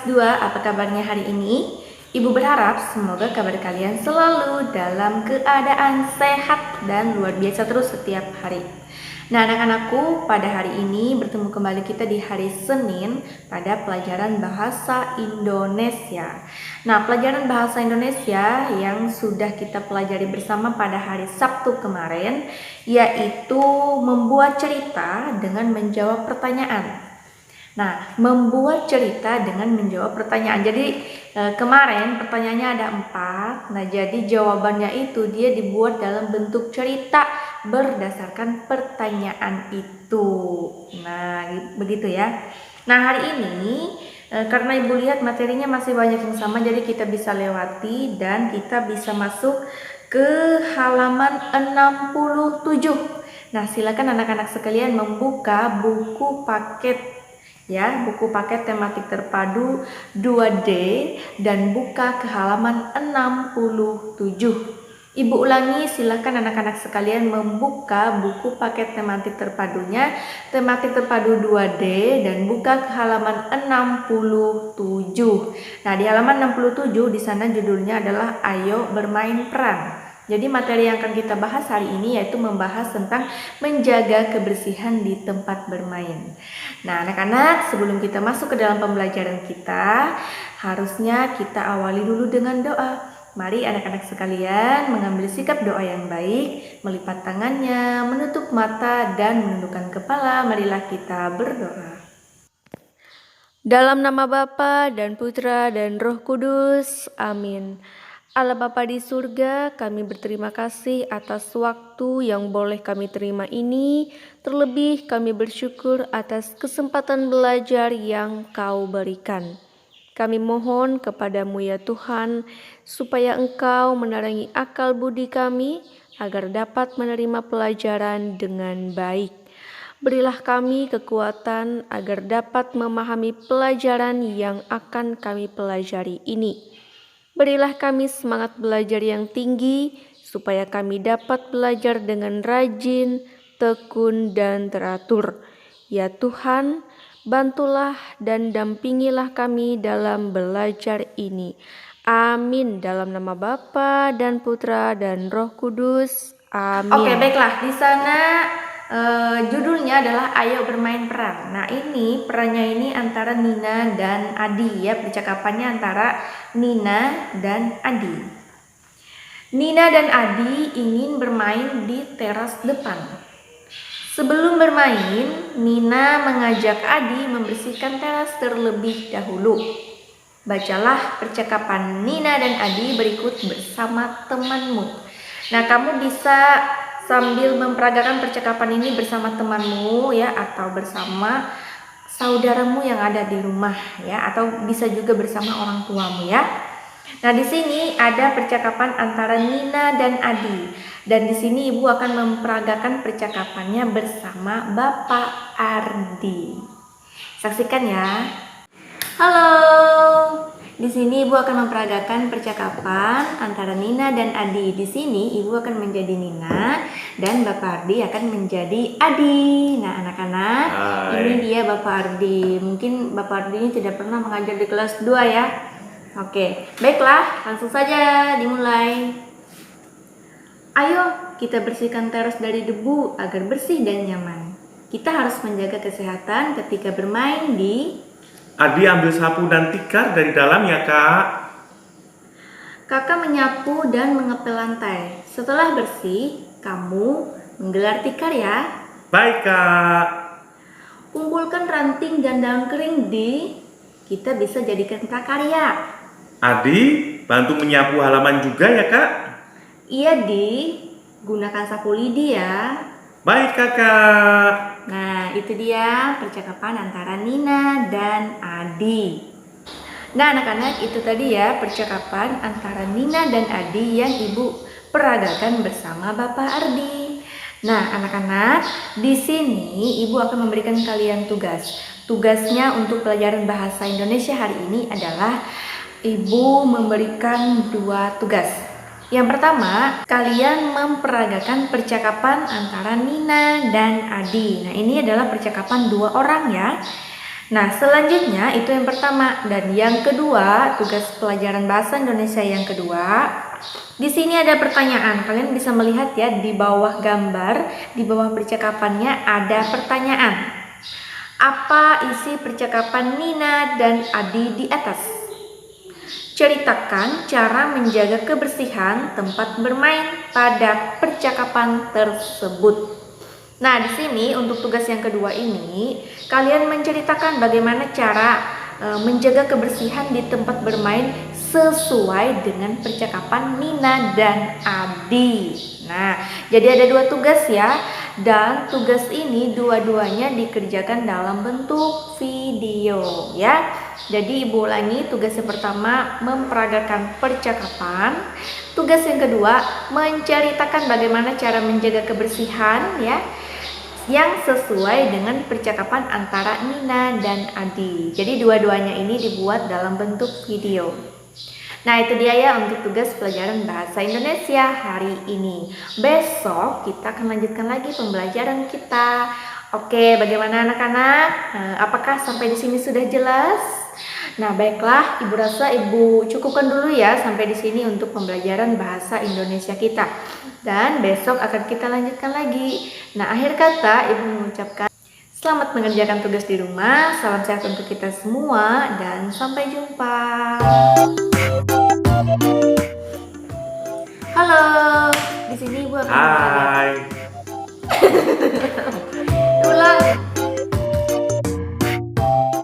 2, apa kabarnya hari ini? Ibu berharap semoga kabar kalian selalu dalam keadaan sehat dan luar biasa terus setiap hari. Nah, anak-anakku, pada hari ini bertemu kembali kita di hari Senin pada pelajaran bahasa Indonesia. Nah, pelajaran bahasa Indonesia yang sudah kita pelajari bersama pada hari Sabtu kemarin, yaitu membuat cerita dengan menjawab pertanyaan. Nah, membuat cerita dengan menjawab pertanyaan. Jadi kemarin pertanyaannya ada 4. Nah, jadi jawabannya itu dia dibuat dalam bentuk cerita berdasarkan pertanyaan itu. Nah, begitu ya. Nah, hari ini karena Ibu lihat materinya masih banyak yang sama, jadi kita bisa lewati dan kita bisa masuk ke halaman 67. Nah, silakan anak-anak sekalian membuka buku paket buku paket tematik terpadu 2D dan buka ke halaman 67. Ibu ulangi, silakan anak-anak sekalian membuka buku paket tematik terpadunya, tematik terpadu 2D dan buka ke halaman 67. Nah, di halaman 67 di sana judulnya adalah Ayo Bermain Peran. Jadi materi yang akan kita bahas hari ini yaitu membahas tentang menjaga kebersihan di tempat bermain. Nah, anak-anak, sebelum kita masuk ke dalam pembelajaran kita, harusnya kita awali dulu dengan doa. Mari anak-anak sekalian mengambil sikap doa yang baik, melipat tangannya, menutup mata, dan menundukkan kepala. Marilah kita berdoa. Dalam nama Bapa dan Putra dan Roh Kudus, amin. Allah Bapa di surga, kami berterima kasih atas waktu yang boleh kami terima ini. Terlebih kami bersyukur atas kesempatan belajar yang Kau berikan. Kami mohon kepadamu ya Tuhan, supaya Engkau menerangi akal budi kami, agar dapat menerima pelajaran dengan baik. Berilah kami kekuatan agar dapat memahami pelajaran yang akan kami pelajari ini. Berilah kami semangat belajar yang tinggi, supaya kami dapat belajar dengan rajin, tekun, dan teratur. Ya Tuhan, bantulah dan dampingilah kami dalam belajar ini. Amin. Dalam nama Bapa dan Putra dan Roh Kudus. Amin. Oke, baiklah. Di sana judulnya adalah Ayo Bermain Peran. Nah, ini perannya ini antara Nina dan Adi ya, percakapannya antara Nina dan Adi. Nina dan Adi ingin bermain di teras depan. Sebelum bermain, Nina mengajak Adi membersihkan teras terlebih dahulu. Bacalah percakapan Nina dan Adi berikut bersama temanmu. Nah, kamu bisa sambil memperagakan percakapan ini bersama temanmu ya, atau bersama saudaramu yang ada di rumah ya, atau bisa juga bersama orang tuamu ya. Nah, di sini ada percakapan antara Nina dan Adi, dan di sini Ibu akan memperagakan percakapannya bersama Bapak Ardi. Saksikan ya. Halo. Di sini Ibu akan memperagakan percakapan antara Nina dan Adi. Di sini Ibu akan menjadi Nina dan Bapak Ardi akan menjadi Adi. Nah, anak-anak, ini dia Bapak Ardi. Mungkin Bapak Ardi ini tidak pernah mengajar di kelas 2 ya. Oke, baiklah, langsung saja dimulai. Ayo kita bersihkan teras dari debu agar bersih dan nyaman. Kita harus menjaga kesehatan ketika bermain di... Adi ambil sapu dan tikar dari dalam ya, Kak. Kakak menyapu dan mengepel lantai. Setelah bersih, kamu menggelar tikar ya. Baik, Kak. Kumpulkan ranting dan daun kering di... Kita bisa jadikan prakarya. Adi, bantu menyapu halaman juga ya, Kak. Iya, Di. Gunakan sapu lidi ya. Baik, Kakak. Nah, itu dia percakapan antara Nina dan Adi. Nah, anak-anak, itu tadi ya percakapan antara Nina dan Adi yang Ibu peragakan bersama Bapak Ardi. Nah, anak-anak, di sini Ibu akan memberikan kalian tugas. Tugasnya untuk pelajaran bahasa Indonesia hari ini adalah Ibu memberikan 2 tugas. Yang pertama, kalian memperagakan percakapan antara Nina dan Adi. Nah, ini adalah percakapan 2 orang ya. Nah, selanjutnya itu yang pertama dan yang kedua, tugas pelajaran bahasa Indonesia yang kedua. Di sini ada pertanyaan. Kalian bisa melihat ya di bawah gambar, di bawah percakapannya ada pertanyaan. Apa isi percakapan Nina dan Adi di atas? Ceritakan cara menjaga kebersihan tempat bermain pada percakapan tersebut. Nah, di sini untuk tugas yang kedua ini, kalian menceritakan bagaimana cara menjaga kebersihan di tempat bermain sesuai dengan percakapan Nina dan Adi. Nah, jadi ada dua tugas ya, dan tugas ini dua-duanya dikerjakan dalam bentuk video ya. Jadi ibu ulangi, tugas yang pertama memperagakan percakapan, tugas yang kedua menceritakan bagaimana cara menjaga kebersihan ya, yang sesuai dengan percakapan antara Nina dan Adi. Jadi dua-duanya ini dibuat dalam bentuk video. Nah, itu dia ya untuk tugas pelajaran bahasa Indonesia hari ini. Besok kita akan lanjutkan lagi pembelajaran kita. Oke, bagaimana anak-anak? Apakah sampai di sini sudah jelas? Nah, baiklah, Ibu rasa Ibu cukupkan dulu ya sampai di sini untuk pembelajaran bahasa Indonesia kita. Dan besok akan kita lanjutkan lagi. Nah, akhir kata Ibu mengucapkan selamat mengerjakan tugas di rumah. Salam sehat untuk kita semua dan sampai jumpa. Halo, di sini Ibu akan Hai. ulang.